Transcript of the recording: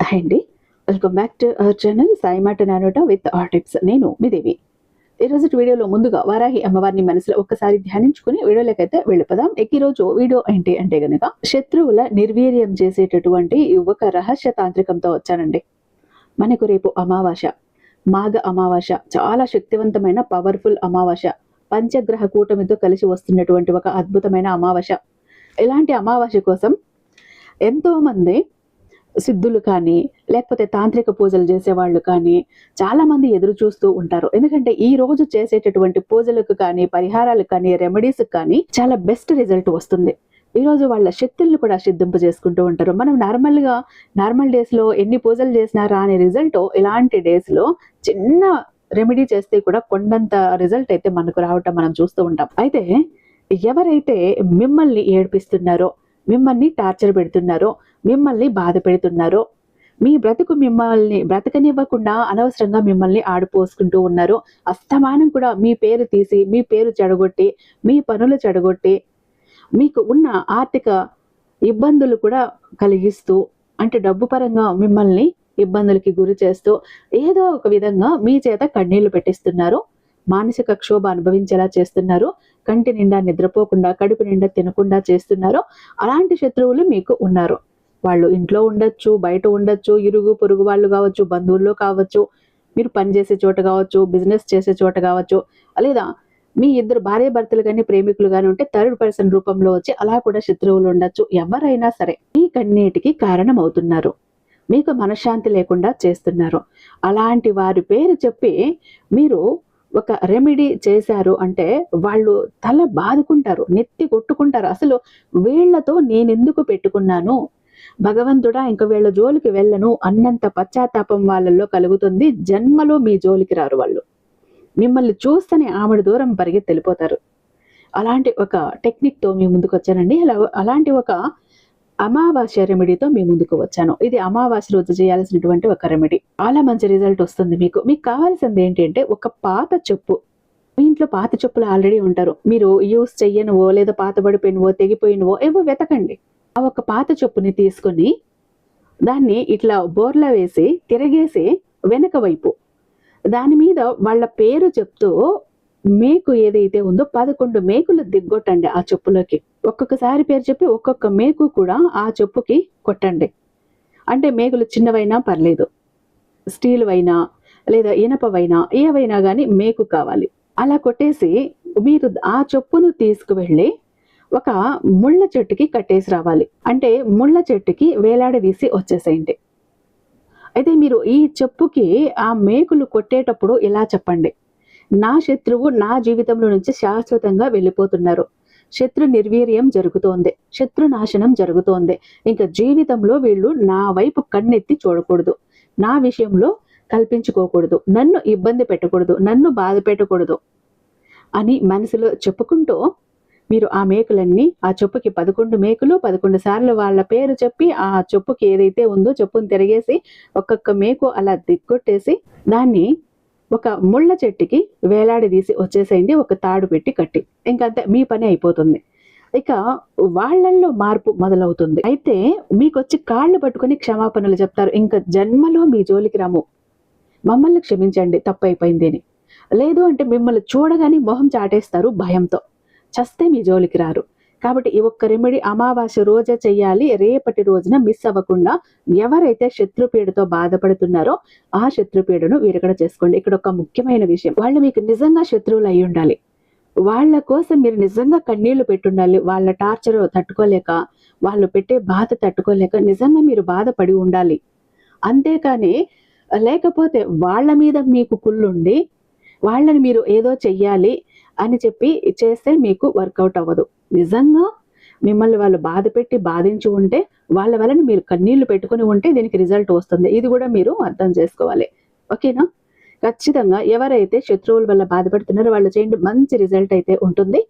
Hi అండి, welcome back to our channel Sai మాట నానోట with are tips. నేను మీ దేవి. ఈరోజు వీడియోలో ముందుగా వారాహి అమ్మవారిని మనసులో ఒక్కసారి ధ్యానించుకుని వీడియోలకైతే వెళ్ళిపోదాం. ఈ రోజు వీడియో ఏంటి అంటే గనక శత్రువుల నిర్వీర్యం చేసేటటువంటి ఒక రహస్య తాంత్రికంతో వచ్చానండి. మనకు రేపు అమావాస్య, మాఘ అమావాస్య, చాలా శక్తివంతమైన పవర్ఫుల్ అమావాస్య, పంచగ్రహ కూటమితో కలిసి వస్తున్నటువంటి ఒక అద్భుతమైన అమావాస్య. ఇలాంటి అమావాస్య కోసం ఎంతో మంది సిద్ధులు కానీ లేకపోతే తాంత్రిక పూజలు చేసేవాళ్ళు కానీ చాలా మంది ఎదురు చూస్తూ ఉంటారు. ఎందుకంటే ఈ రోజు చేసేటటువంటి పూజలకు కానీ పరిహారాలకు కానీ రెమెడీస్ కానీ చాలా బెస్ట్ రిజల్ట్ వస్తుంది. ఈ రోజు వాళ్ళ శక్తులను కూడా సిద్ధింపు చేసుకుంటూ ఉంటారు. మనం నార్మల్ డేస్ లో ఎన్ని పూజలు చేసినా రాని రిజల్ట్ ఇలాంటి డేస్ లో చిన్న రెమెడీ చేస్తే కూడా కొండంత రిజల్ట్ అయితే మనకు రావటం మనం చూస్తూ ఉంటాం. అయితే ఎవరైతే మిమ్మల్ని ఏడ్పిస్తున్నారో, మిమ్మల్ని టార్చర్ పెడుతున్నారో, మిమ్మల్ని బాధ పెడుతున్నారో, మీ బ్రతుకు మిమ్మల్ని బ్రతకనివ్వకుండా అనవసరంగా మిమ్మల్ని ఆడిపోసుకుంటూ ఉన్నారు, అస్తమానం కూడా మీ పేరు తీసి మీ పేరు చెడగొట్టి మీ పనులు చెడగొట్టి మీకు ఉన్న ఆర్థిక ఇబ్బందులు కూడా కలిగిస్తూ, అంటే డబ్బు పరంగా మిమ్మల్ని ఇబ్బందులకి గురి చేస్తూ ఏదో ఒక విధంగా మీ చేత కన్నీళ్లు పెట్టిస్తున్నారు, మానసిక క్షోభ అనుభవించేలా చేస్తున్నారు, కంటి నిండా నిద్రపోకుండా కడుపు నిండా తినకుండా చేస్తున్నారు. అలాంటి శత్రువులు మీకు ఉన్నారు. వాళ్ళు ఇంట్లో ఉండొచ్చు, బయట ఉండొచ్చు, ఇరుగు పొరుగు వాళ్ళు కావచ్చు, బంధువుల్లో కావచ్చు, మీరు పనిచేసే చోట కావచ్చు, బిజినెస్ చేసే చోట కావచ్చు, లేదా మీ ఇద్దరు భార్య భర్తలు కానీ ప్రేమికులు కానీ ఉంటే థర్డ్ పర్సన్ రూపంలో వచ్చి అలా కూడా శత్రువులు ఉండొచ్చు. ఎవరైనా సరే మీ కన్నీటికి కారణం అవుతున్నారు, మీకు మనశ్శాంతి లేకుండా చేస్తున్నారు. అలాంటి వారి పేరు చెప్పి మీరు ఒక రెమెడీ చేశారు అంటే వాళ్ళు తల బాదుకుంటారు, నెత్తి కొట్టుకుంటారు. అసలు వీళ్లతో నేనెందుకు పెట్టుకున్నాను, భగవంతుడా ఇంక వీళ్ళ జోలికి వెళ్ళను అన్నంత పశ్చాత్తాపం వాళ్ళల్లో కలుగుతుంది. జన్మలో మీ జోలికి రారు వాళ్ళు. మిమ్మల్ని చూస్తేనే ఆమెడు దూరం పరిగెత్తి వెళ్ళిపోతారు. అలాంటి ఒక టెక్నిక్తో మీ ముందుకు వచ్చానండి. అలాంటి ఒక అమావాస్య రెమెడీతో మీ ముందుకు వచ్చాను. ఇది అమావాస్య రోజు చేయాల్సినటువంటి ఒక రెమెడీ. చాలా మంచి రిజల్ట్ వస్తుంది. మీకు కావాల్సింది ఏంటి అంటే ఒక పాత చెప్పు. మీ ఇంట్లో పాత చెప్పులు ఆల్రెడీ ఉంటారు, మీరు యూస్ చెయ్యనువో లేదా పాతబడిపోయినవో తెగిపోయినవో ఏవో వెతకండి. ఆ ఒక పాత చెప్పుని తీసుకొని దాన్ని ఇట్లా బోర్లా వేసి తిరగేసి వెనక వైపు దాని మీద వాళ్ళ పేరు చెప్తూ మేకు ఏదైతే ఉందో 11 మేకులు దిగ్గొట్టండి ఆ చెప్పులోకి. ఒక్కొక్కసారి పేరు చెప్పి ఒక్కొక్క మేకు కూడా ఆ చెప్పుకి కొట్టండి. అంటే మేకులు చిన్నవైనా పర్లేదు, స్టీల్ అయినా లేదా ఇనపవైనా ఏవైనా కానీ మేకు కావాలి. అలా కొట్టేసి మీరు ఆ చెప్పును తీసుకువెళ్ళి ఒక ముళ్ళ చెట్టుకి కట్టేసి రావాలి. అంటే ముళ్ళ చెట్టుకి వేలాడదీసి వచ్చేసేయండి. అయితే మీరు ఈ చెప్పుకి ఆ మేకులు కొట్టేటప్పుడు ఇలా చెప్పండి: నా శత్రువు నా జీవితంలో నుంచి శాశ్వతంగా వెళ్ళిపోతున్నారు, శత్రు నిర్వీర్యం జరుగుతోంది, శత్రు నాశనం జరుగుతోంది, ఇంకా జీవితంలో వీళ్ళు నా వైపు కన్నెత్తి చూడకూడదు, నా విషయంలో కల్పించుకోకూడదు, నన్ను ఇబ్బంది పెట్టకూడదు, నన్ను బాధ పెట్టకూడదు అని మనసులో చెప్పుకుంటూ మీరు ఆ మేకులన్నీ ఆ చెప్పుకి 11 మేకులు 11 సార్లు వాళ్ళ పేరు చెప్పి ఆ చెప్పుకి ఏదైతే ఉందో చెప్పుని తిరిగేసి ఒక్కొక్క మేకు అలా దిగ్గొట్టేసి దాన్ని ఒక ముళ్ళ చెట్టుకి వేలాడదీసి వచ్చేసేయండి, ఒక తాడు పెట్టి కట్టి. ఇంకంతే, మీ పని అయిపోతుంది. ఇక వాళ్ళల్లో మార్పు మొదలవుతుంది. అయితే మీకు వచ్చి కాళ్ళు పట్టుకొని క్షమాపణలు చెప్తారు. ఇంకా జన్మలో మీ జోలికి రాము, మమ్మల్ని క్షమించండి, తప్పైపోయింది అని. లేదు అంటే మిమ్మల్ని చూడగానే మొహం చాటేస్తారు భయంతో, చస్తే మీ జోలికి రారు. కాబట్టి ఈ ఒక్క రెమెడీ అమావాస్య రోజే చెయ్యాలి. రేపటి రోజున మిస్ అవ్వకుండా ఎవరైతే శత్రుపీడతో బాధపడుతున్నారో ఆ శత్రుపీడను విరగడ చేసుకోండి. ఇక్కడ ఒక ముఖ్యమైన విషయం, వాళ్ళు మీకు నిజంగా శత్రువులు అయి ఉండాలి. వాళ్ళ కోసం మీరు నిజంగా కన్నీళ్లు పెట్టుండాలి. వాళ్ళ టార్చర్ తట్టుకోలేక, వాళ్ళు పెట్టే బాధ తట్టుకోలేక నిజంగా మీరు బాధపడి ఉండాలి. అంతేకాని లేకపోతే వాళ్ళ మీద మీకు కుళ్ళుండి వాళ్ళని మీరు ఏదో చెయ్యాలి అని చెప్పి చేస్తే మీకు వర్కౌట్ అవ్వదు. నిజంగా మిమ్మల్ని వాళ్ళు బాధ పెట్టి బాధించి ఉంటే, వాళ్ళ వలన మీరు కన్నీళ్లు పెట్టుకుని ఉంటే దీనికి రిజల్ట్ వస్తుంది. ఇది కూడా మీరు అర్థం చేసుకోవాలి. ఓకేనా? ఖచ్చితంగా ఎవరైతే శత్రువుల వల్ల బాధపడుతున్నారో వాళ్ళు చేయండి, మంచి రిజల్ట్ అయితే ఉంటుంది.